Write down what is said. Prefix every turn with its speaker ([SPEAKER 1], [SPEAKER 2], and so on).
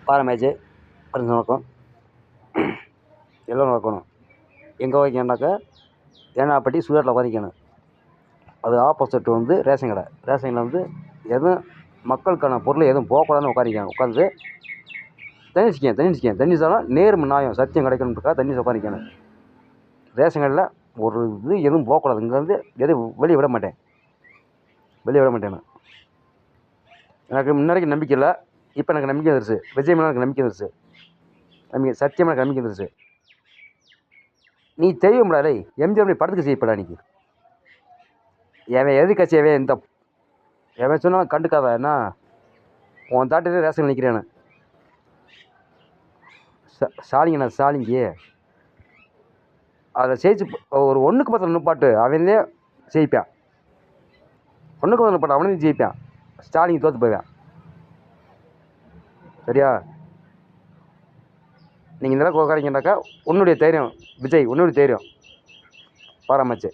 [SPEAKER 1] பாறை மேட்ச்சு நடக்கும், எல்லாம் நடக்கணும். எங்கே வைக்கணுன்னாக்கா ஏனாப்பட்டி சூரட்டில் உட்காந்துக்கணும். அது ஆப்போசிட் வந்து ரேஷன் கடை. ரேஷன் கடை வந்து எதுவும் மக்களுக்கான பொருள் எதுவும் போகக்கூடாதுன்னு உட்காந்துக்கணும். உட்காந்து தண்ணி சாப்பிட்டா நேர்ம நியாயம் சத்தியம் கிடைக்கணுன்றக்காக தண்ணி உட்காந்துக்கணும். ரேஷன் கடையில் ஒரு இது எதுவும் போகக்கூடாது. இங்கேருந்து எதுவும் வெளியே விட மாட்டேன் நான். எனக்கு முன்னாடிக்கு நம்பிக்கை இல்லை, இப்போ எனக்கு நம்பிக்கை வந்துருச்சு. விஜய் மேலே எனக்கு நம்பிக்கை வந்துருச்சு, சத்தியமாக எனக்கு நம்பிக்கை வந்துருச்சு. நீ தெய்வம்டா டேய், எம்ஜிஆர் படத்துக்கு செய்யப்படா நீ. எவன் எதிர்கட்சியவே இந்த எவன் சொன்னாலும் கண்டுக்காத. என்ன உன் தாட்டிலே ரேஷன் நிற்கிறேன்னு ஸ்டாலிங்கி அதை ஜெயிச்சு ஒரு 1க்கு 10 நிப்பாட்டு, அவனே ஜெயிப்பான். 1க்கு 10 நிப்பாட்டு, அவனே ஜெயிப்பான். ஸ்டாலின் தோற்று போவேன். சரியா? நீங்கள் இந்த அளவுக்கு உட்காரிங்கனாக்கா உன்னுடைய தைரியம் விஜய், உன்னுடைய தைரியம் பாராமச்சு.